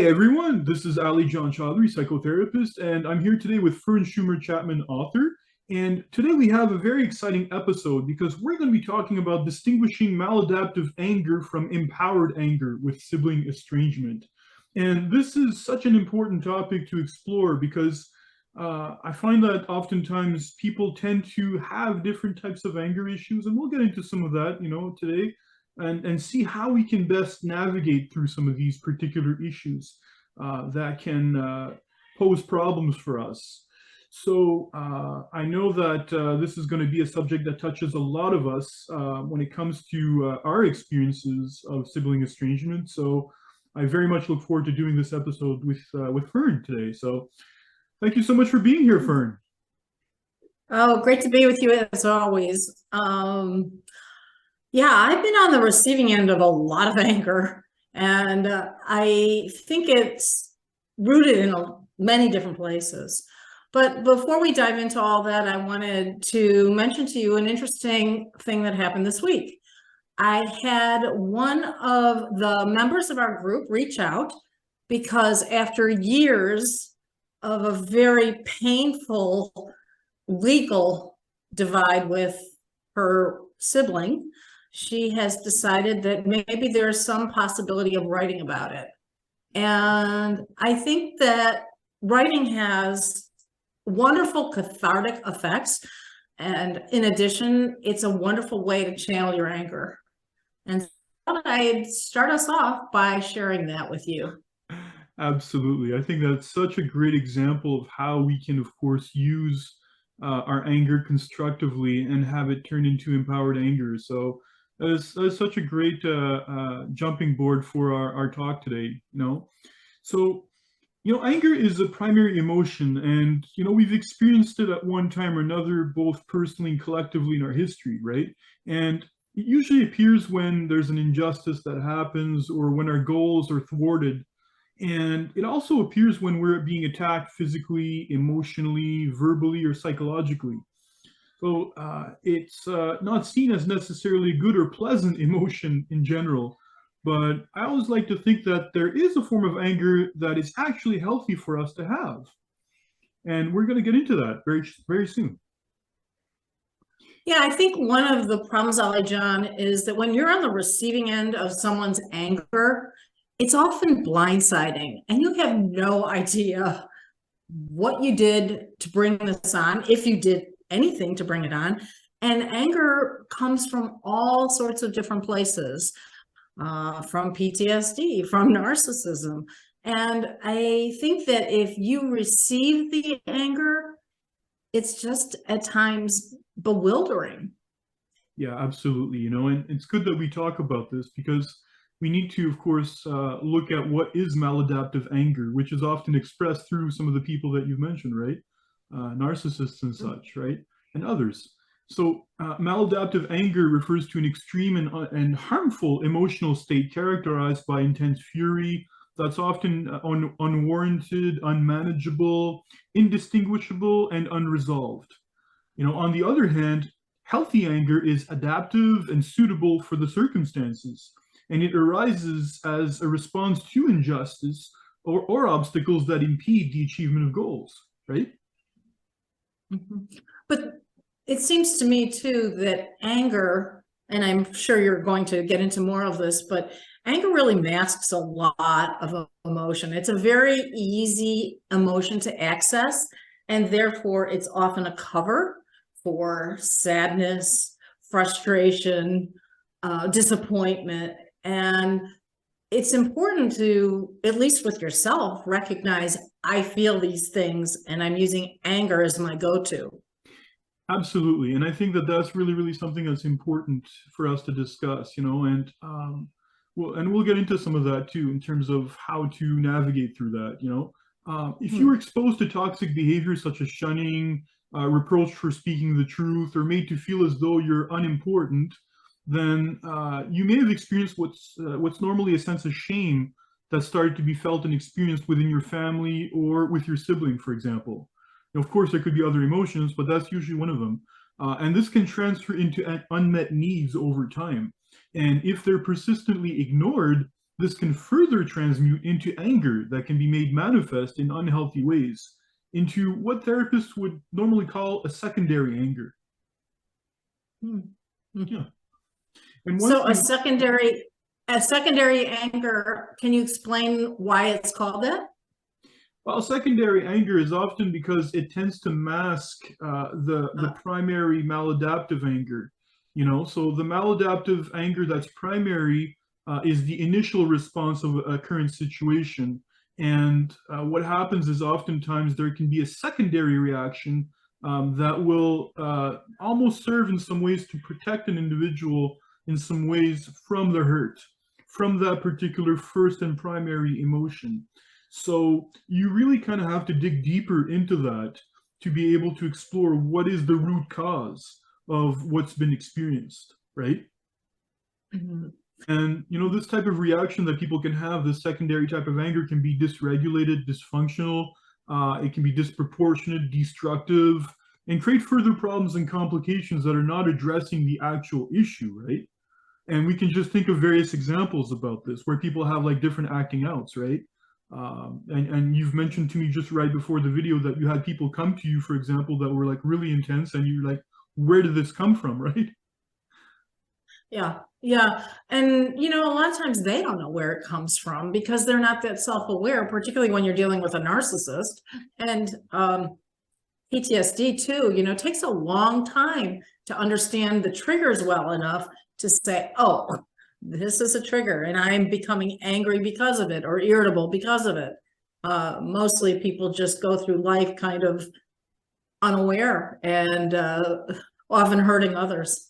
Hi everyone, this is Ali John Chaudhary, psychotherapist, and I'm here today with Fern Schumer Chapman, author. And today we have a very exciting episode because we're going to be talking about distinguishing maladaptive anger from empowered anger with sibling estrangement. And this is such an important topic to explore because I find that oftentimes people tend to have different types of anger issues, and we'll get into some of that, today and see how we can best navigate through some of these particular issues that can pose problems for us. So I know that this is going to be a subject that touches a lot of us when it comes to our experiences of sibling estrangement. So I very much look forward to doing this episode with Fern today. So thank you so much for being here, Fern. Oh, great to be with you as always. Yeah, I've been on the receiving end of a lot of anger, and I think it's rooted in many different places. But before we dive into all that, I wanted to mention to you an interesting thing that happened this week. I had one of the members of our group reach out because after years of a very painful legal divide with her sibling, she has decided that maybe there's some possibility of writing about it. And I think that writing has wonderful cathartic effects. And in addition, it's a wonderful way to channel your anger. And I'd start us off by sharing that with you. Absolutely. I think that's such a great example of how we can, of course, use our anger constructively and have it turn into empowered anger. So that is such a great jumping board for our talk today. So, anger is a primary emotion, and, we've experienced it at one time or another, both personally and collectively in our history, right? And it usually appears when there's an injustice that happens or when our goals are thwarted. And it also appears when we're being attacked physically, emotionally, verbally, or psychologically. So it's not seen as necessarily a good or pleasant emotion in general, but I always like to think that there is a form of anger that is actually healthy for us to have. And we're going to get into that very, very soon. Yeah, I think one of the problems, Ali John, is that when you're on the receiving end of someone's anger, it's often blindsiding, and you have no idea what you did to bring this on, if you did anything to bring it on. And anger comes from all sorts of different places, from PTSD, from narcissism. And I think that if you receive the anger, it's just at times bewildering. Yeah, absolutely. And it's good that we talk about this because we need to, of course, look at what is maladaptive anger, which is often expressed through some of the people that you've mentioned, right? Narcissists and such, right? And others. So maladaptive anger refers to an extreme and harmful emotional state characterized by intense fury that's often unwarranted, unmanageable, indistinguishable, and unresolved. On the other hand, healthy anger is adaptive and suitable for the circumstances, and it arises as a response to injustice or obstacles that impede the achievement of goals, right? But it seems to me too that anger, and I'm sure you're going to get into more of this, but anger really masks a lot of emotion. It's a very easy emotion to access, and therefore it's often a cover for sadness, frustration, disappointment. And it's important to, at least with yourself, recognize I feel these things and I'm using anger as my go-to. Absolutely. And I think that that's really, really something that's important for us to discuss, and we'll get into some of that too in terms of how to navigate through that. If you were exposed to toxic behavior such as shunning, reproached for speaking the truth, or made to feel as though you're unimportant, then you may have experienced what's normally a sense of shame that started to be felt and experienced within your family or with your sibling, for example. Of course, there could be other emotions, but that's usually one of them. And this can transfer into unmet needs over time. And if they're persistently ignored, this can further transmute into anger that can be made manifest in unhealthy ways, into what therapists would normally call a secondary anger. Hmm. Yeah. And one So thing, a secondary anger, can you explain why it's called that? well, secondary anger is often because it tends to mask the Uh, primary maladaptive anger. So the maladaptive anger that's primary is the initial response of a current situation. And what happens is oftentimes there can be a secondary reaction that will almost serve in some ways to protect an individual in some ways from the hurt, from that particular first and primary emotion. So you really kind of have to dig deeper into that to be able to explore what is the root cause of what's been experienced, right? mhm. And this type of reaction that people can have, this secondary type of anger, can be dysregulated, dysfunctional. It can be disproportionate, destructive, and create further problems and complications that are not addressing the actual issue, right? And we can just think of various examples about this where people have like different acting outs, right? And you've mentioned to me just right before the video that you had people come to you, for example, that were like really intense, and you're like, where did this come from, right? Yeah, yeah. And a lot of times they don't know where it comes from because they're not that self-aware, particularly when you're dealing with a narcissist. And PTSD too, takes a long time to understand the triggers well enough to say, oh, this is a trigger and I'm becoming angry because of it or irritable because of it. Mostly people just go through life kind of unaware and often hurting others.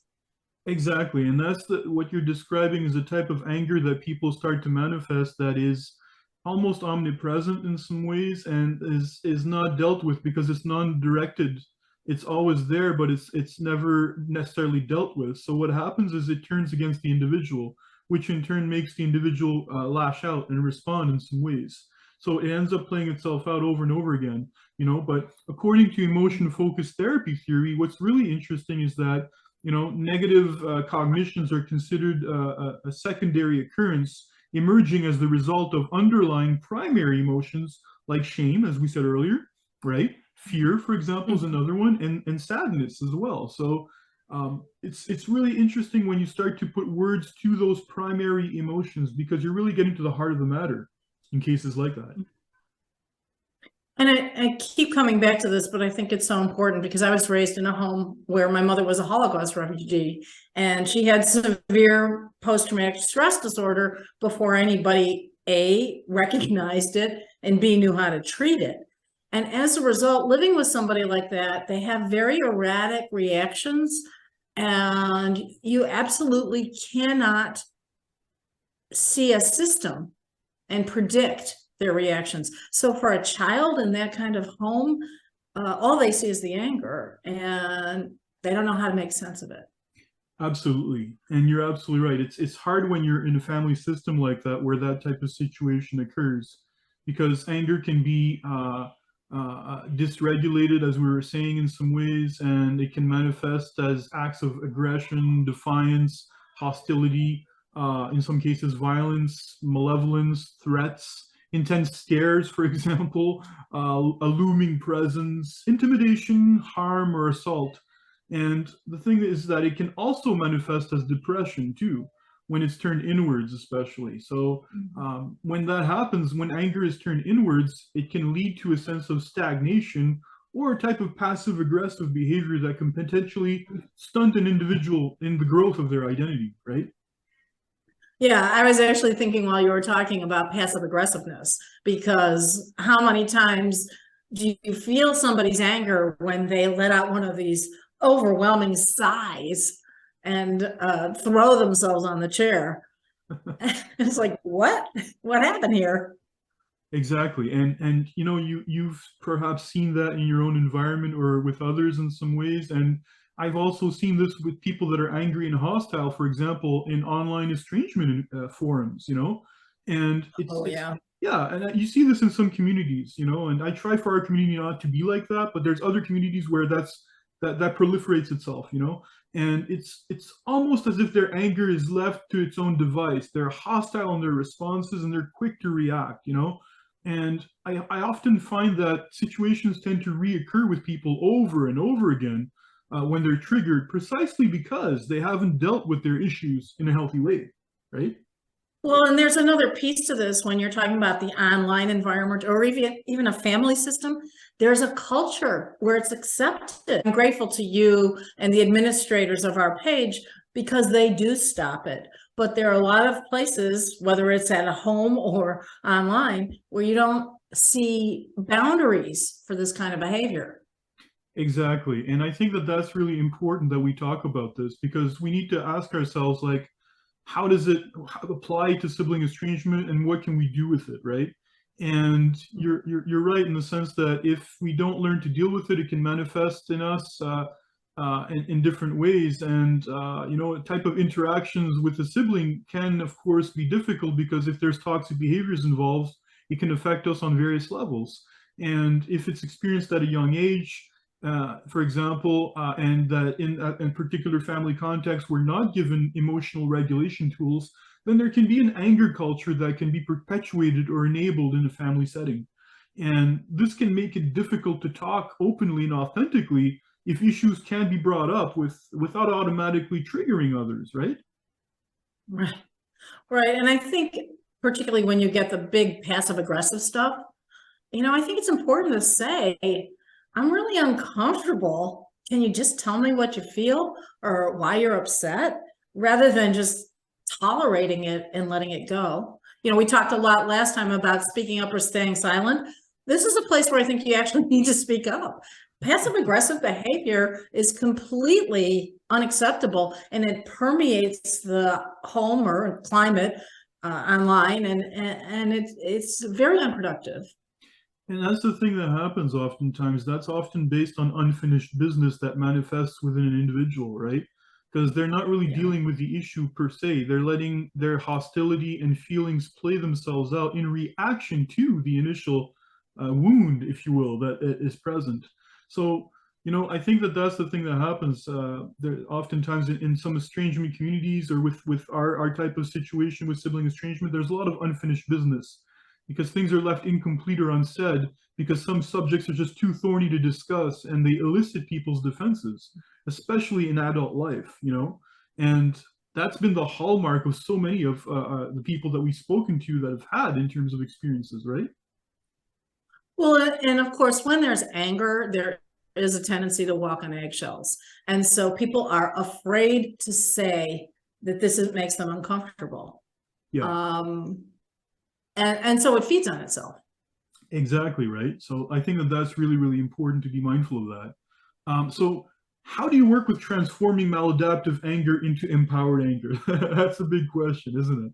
Exactly. And that's what you're describing is a type of anger that people start to manifest that is almost omnipresent in some ways and is not dealt with because it's non-directed. It's always there, but it's never necessarily dealt with. So what happens is it turns against the individual, which in turn makes the individual lash out and respond in some ways. So it ends up playing itself out over and over again, But according to emotion-focused therapy theory, what's really interesting is that negative cognitions are considered a secondary occurrence emerging as the result of underlying primary emotions like shame, as we said earlier, right? Fear, for example, is another one, and sadness as well. So it's really interesting when you start to put words to those primary emotions because you're really getting to the heart of the matter in cases like that. And I keep coming back to this, but I think it's so important because I was raised in a home where my mother was a Holocaust refugee and she had severe post-traumatic stress disorder before anybody, A, recognized it, and B, knew how to treat it. And as a result, living with somebody like that, they have very erratic reactions, and you absolutely cannot see a system and predict their reactions. So for a child in that kind of home, all they see is the anger and they don't know how to make sense of it. Absolutely. And you're absolutely right. It's hard when you're in a family system like that where that type of situation occurs because anger can be dysregulated, as we were saying, in some ways, and it can manifest as acts of aggression, defiance, hostility, in some cases, violence, malevolence, threats, intense stares, for example, a looming presence, intimidation, harm, or assault. And the thing is that it can also manifest as depression too, when it's turned inwards, especially. So when that happens, when anger is turned inwards, it can lead to a sense of stagnation or a type of passive aggressive behavior that can potentially stunt an individual in the growth of their identity, right? Yeah, I was actually thinking while you were talking about passive aggressiveness, because how many times do you feel somebody's anger when they let out one of these overwhelming sighs and throw themselves on the chair? It's like, what happened here? Exactly. And you've perhaps seen that in your own environment or with others in some ways. And I've also seen this with people that are angry and hostile, for example, in online estrangement forums, and Oh it's yeah. yeah, and you see this in some communities, and I try for our community not to be like that, but there's other communities where that's that proliferates itself, you know, and it's almost as if their anger is left to its own device. They're hostile in their responses and they're quick to react, you know. And I often find that situations tend to reoccur with people over and over again when they're triggered, precisely because they haven't dealt with their issues in a healthy way, right? Well, and there's another piece to this when you're talking about the online environment or even a family system. There's a culture where it's accepted. I'm grateful to you and the administrators of our page because they do stop it. But there are a lot of places, whether it's at a home or online, where you don't see boundaries for this kind of behavior. Exactly. And I think that that's really important that we talk about this, because we need to ask ourselves, like, how does it apply to sibling estrangement and what can we do with it, right? And you're right in the sense that if we don't learn to deal with it, it can manifest in us in different ways. And you know, type of interactions with a sibling can, of course, be difficult, because if there's toxic behaviors involved, it can affect us on various levels. And if it's experienced at a young age, for example, and that in particular family contexts we're not given emotional regulation tools, then there can be an anger culture that can be perpetuated or enabled in a family setting. And this can make it difficult to talk openly and authentically if issues can be brought up without automatically triggering others, right? Right. Right. And I think particularly when you get the big passive aggressive stuff, you know, I think it's important to say, I'm really uncomfortable. Can you just tell me what you feel or why you're upset, rather than just tolerating it and letting it go? You know, we talked a lot last time about speaking up or staying silent. This is a place where I think you actually need to speak up. Passive aggressive behavior is completely unacceptable, and it permeates the home or climate online, and it's very unproductive. And that's the thing that happens oftentimes. That's often based on unfinished business that manifests within an individual, right? Because they're not really Yeah. dealing with the issue per se. They're letting their hostility and feelings play themselves out in reaction to the initial wound, if you will, that is present. So, you know, I think that that's the thing that happens. There oftentimes in some estrangement communities, or with our type of situation with sibling estrangement, there's a lot of unfinished business, because things are left incomplete or unsaid, because some subjects are just too thorny to discuss and they elicit people's defenses, especially in adult life, you know. And that's been the hallmark of so many of the people that we've spoken to that have had in terms of experiences, right? Well, and of course, when there's anger, there is a tendency to walk on eggshells. And so people are afraid to say that makes them uncomfortable. Yeah, Um, and so it feeds on itself. exactly, right. So I think that that's really, really important to be mindful of that. So how do you work with transforming maladaptive anger into empowered anger? That's a big question, isn't it?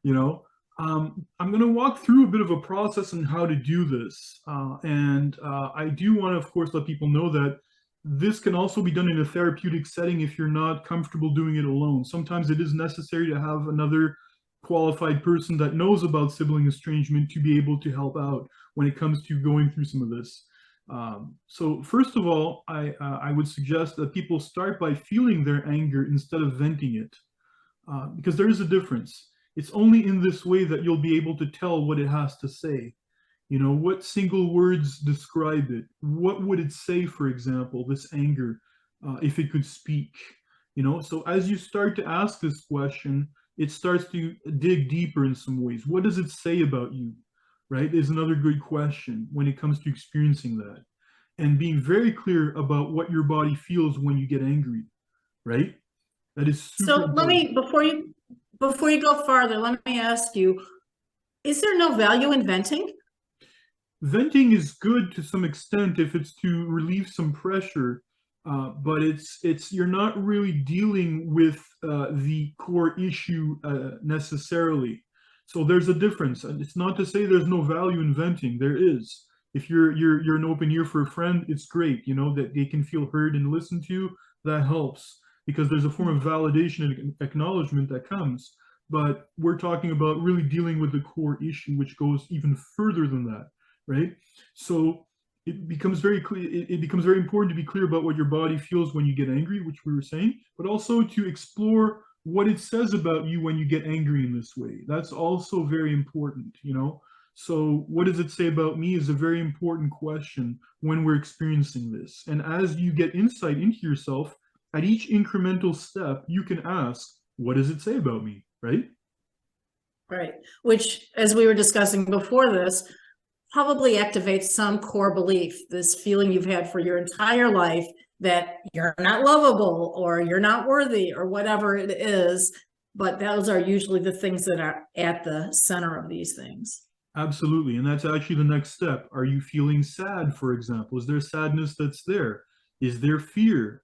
You know, I'm going to walk through a bit of a process on how to do this. And I do want to, of course, let people know that this can also be done in a therapeutic setting if you're not comfortable doing it alone. Sometimes it is necessary to have another qualified person that knows about sibling estrangement to be able to help out when it comes to going through some of this. So first of all, I would suggest that people start by feeling their anger instead of venting it, because there is a difference. It's only in this way that you'll be able to tell what it has to say. You know, what single words describe it? What would it say, for example, this anger, if it could speak? You know, so as you start to ask this question, it starts to dig deeper in some ways. What does it say about you, right? Is another good question when it comes to experiencing that. And being very clear about what your body feels when you get angry, right? That is super So let important. me, before you go farther, let me ask you, is there no value in venting? Venting is good to some extent if it's to relieve some pressure, but it's you're not really dealing with the core issue necessarily. So there's a difference, and it's not to say there's no value in venting. There is. If you're an open ear for a friend, it's great. You know that they can feel heard and listened to. That helps, because there's a form of validation and acknowledgement that comes. But we're talking about really dealing with the core issue, which goes even further than that, right? So it becomes very clear. It becomes very important to be clear about what your body feels when you get angry, which we were saying, but also to explore what it says about you when you get angry in this way. That's also very important, you know. So what does it say about me is a very important question when we're experiencing this. And as you get insight into yourself, at each incremental step, you can ask, what does it say about me, right? Right. Which, as we were discussing before this, probably activates some core belief, this feeling you've had for your entire life that you're not lovable or you're not worthy or whatever it is. But those are usually the things that are at the center of these things. Absolutely. And that's actually the next step. Are you feeling sad, for example? Is there sadness that's there? Is there fear?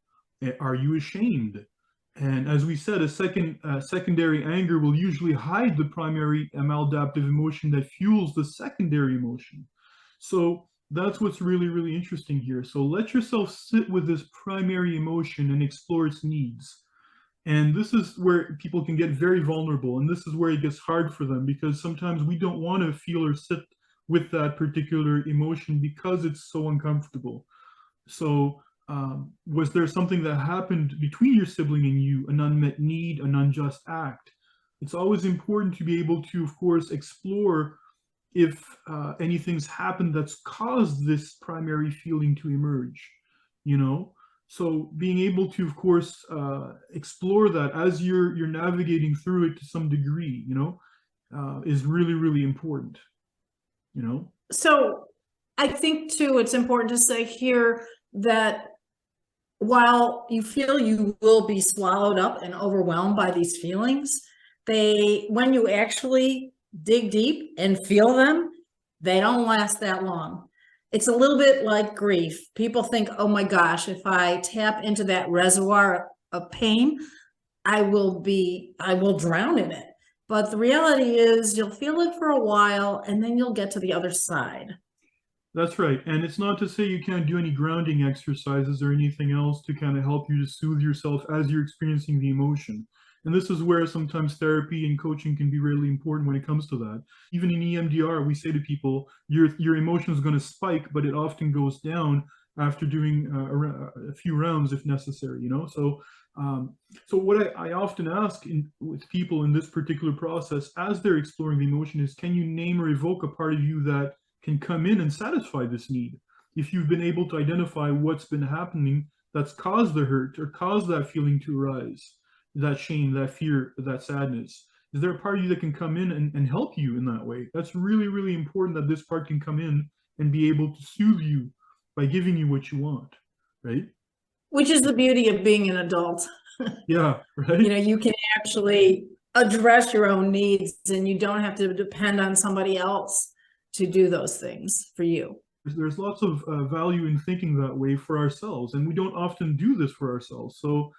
Are you ashamed? And as we said, secondary anger will usually hide the primary maladaptive emotion that fuels the secondary emotion. So that's what's really, really interesting here. So let yourself sit with this primary emotion and explore its needs. And this is where people can get very vulnerable. And this is where it gets hard for them because sometimes we don't want to feel or sit with that particular emotion because it's so uncomfortable. So, was there something that happened between your sibling and you, an unmet need, an unjust act? It's always important to be able to, of course, explore if anything's happened that's caused this primary feeling to emerge, you know? So being able to, of course, explore that as you're navigating through it to some degree, you know, is really, really important, you know? So I think too, it's important to say here that while you feel you will be swallowed up and overwhelmed by these feelings, when you actually dig deep and feel them, they don't last that long. It's a little bit like grief. People think, oh my gosh, if I tap into that reservoir of pain, I will drown in it. But the reality is you'll feel it for a while and then you'll get to the other side. That's right. And it's not to say you can't do any grounding exercises or anything else to kind of help you to soothe yourself as you're experiencing the emotion. And this is where sometimes therapy and coaching can be really important when it comes to that. Even in EMDR, we say to people, your emotion is going to spike, but it often goes down after doing a few rounds if necessary, you know? So what I often ask with people in this particular process as they're exploring the emotion is, can you name or evoke a part of you that can come in and satisfy this need? If you've been able to identify what's been happening that's caused the hurt or caused that feeling to arise, that shame, that fear, that sadness, is there a part of you that can come in and help you in that way? That's really, really important that this part can come in and be able to soothe you by giving you what you want, right? Which is the beauty of being an adult. Yeah, right? You can actually address your own needs and you don't have to depend on somebody else to do those things for you. There's lots of value in thinking that way for ourselves, and we don't often do this for ourselves. So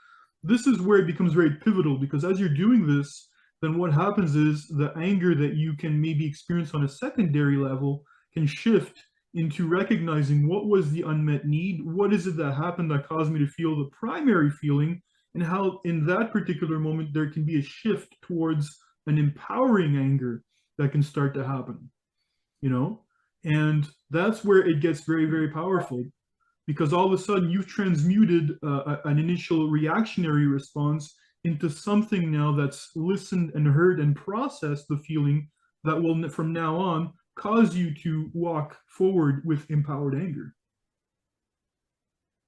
this is where it becomes very pivotal, because as you're doing this, then what happens is the anger that you can maybe experience on a secondary level can shift into recognizing what was the unmet need, what is it that happened that caused me to feel the primary feeling, and how in that particular moment there can be a shift towards an empowering anger that can start to happen, you know? And that's where it gets very, very powerful, because all of a sudden you've transmuted an initial reactionary response into something now that's listened and heard and processed the feeling that will from now on cause you to walk forward with empowered anger.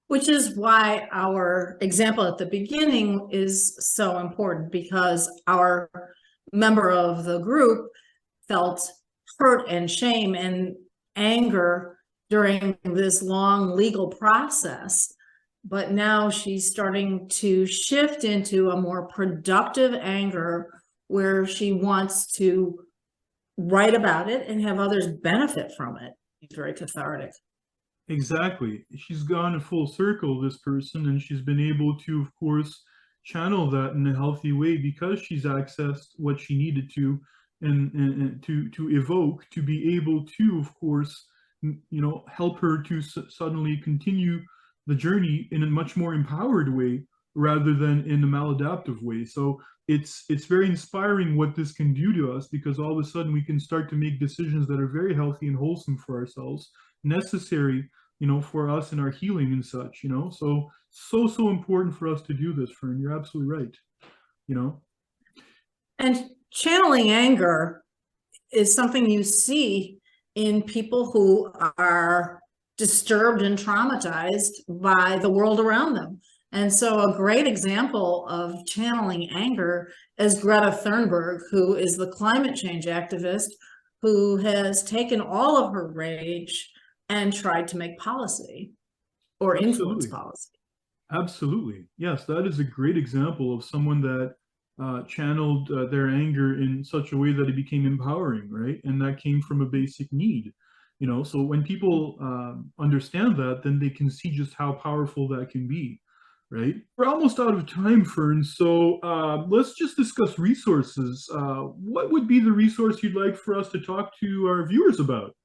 Which is why our example at the beginning is so important, because our member of the group felt hurt and shame and anger during this long legal process. But now she's starting to shift into a more productive anger where she wants to write about it and have others benefit from it. It's very cathartic. Exactly. She's gone a full circle, this person, and she's been able to, of course, channel that in a healthy way because she's accessed what she needed to, and to evoke, to be able to, of course, help her to suddenly continue the journey in a much more empowered way rather than in a maladaptive way. So it's very inspiring what this can do to us, because all of a sudden we can start to make decisions that are very healthy and wholesome for ourselves, necessary for us in our healing and such, so important for us to do this, Fern. You're absolutely right, you know. And channeling anger is something you see in people who are disturbed and traumatized by the world around them. And so a great example of channeling anger is Greta Thunberg, who is the climate change activist who has taken all of her rage and tried to make policy or influence Absolutely. policy. Absolutely. Yes, that is a great example of someone that channeled their anger in such a way that it became empowering, right? And that came from a basic need. So when people understand that, then they can see just how powerful that can be, right? We're almost out of time, Fern. So let's just discuss resources. What would be the resource you'd like for us to talk to our viewers about?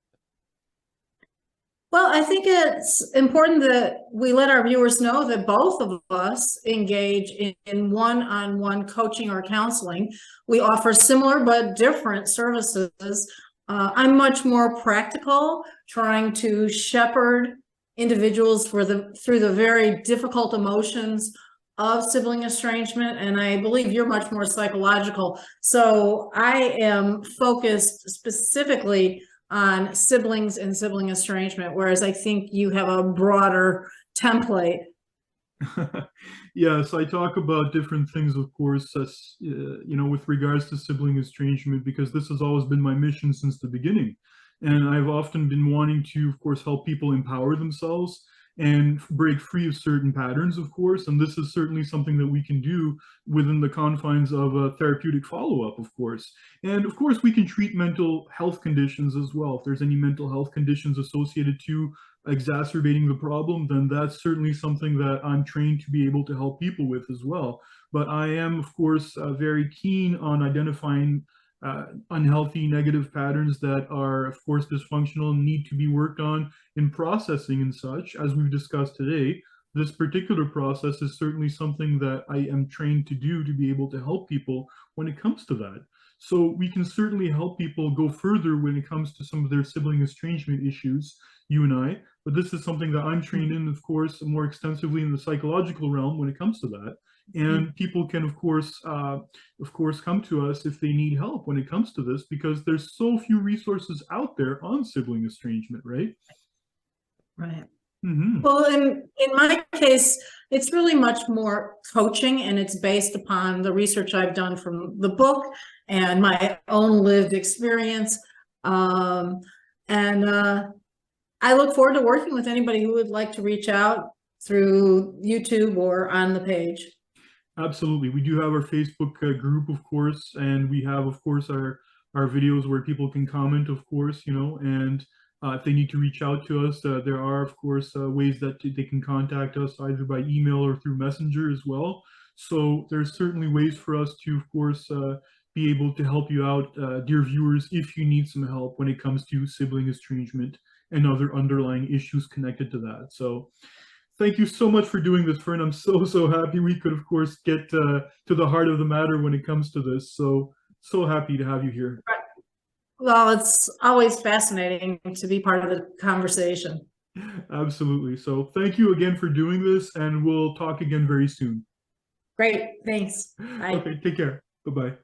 Well, I think it's important that we let our viewers know that both of us engage in one-on-one coaching or counseling. We offer similar but different services. I'm much more practical, trying to shepherd individuals through the very difficult emotions of sibling estrangement, and I believe you're much more psychological. So I am focused specifically on siblings and sibling estrangement, whereas I think you have a broader template. Yes, I talk about different things, of course, as with regards to sibling estrangement, because this has always been my mission since the beginning. And I've often been wanting to, of course, help people empower themselves and break free of certain patterns, of course. And this is certainly something that we can do within the confines of a therapeutic follow-up, of course. And of course, we can treat mental health conditions as well. If there's any mental health conditions associated to exacerbating the problem, then that's certainly something that I'm trained to be able to help people with as well. But I am, of course, very keen on identifying unhealthy negative patterns that are, of course, dysfunctional and need to be worked on in processing and such, as we've discussed today. This particular process is certainly something that I am trained to do to be able to help people when it comes to that. So we can certainly help people go further when it comes to some of their sibling estrangement issues, you and I. But this is something that I'm trained in, of course, more extensively in the psychological realm when it comes to that. And people can, of course, come to us if they need help when it comes to this, because there's so few resources out there on sibling estrangement, right? Right. Mm-hmm. Well, in my case, it's really much more coaching, and it's based upon the research I've done from the book and my own lived experience. And I look forward to working with anybody who would like to reach out through YouTube or on the page. Absolutely. We do have our Facebook group, of course, and we have, of course, our videos where people can comment, of course, and if they need to reach out to us, there are, of course, ways that they can contact us either by email or through Messenger as well. So there's certainly ways for us to, of course, be able to help you out, dear viewers, if you need some help when it comes to sibling estrangement and other underlying issues connected to that. So thank you so much for doing this, Fern. I'm so happy we could, of course, get to the heart of the matter when it comes to this. So happy to have you here. Well, it's always fascinating to be part of the conversation. Absolutely. So thank you again for doing this, and we'll talk again very soon. Great. Thanks. Bye. Okay, take care. Bye-bye.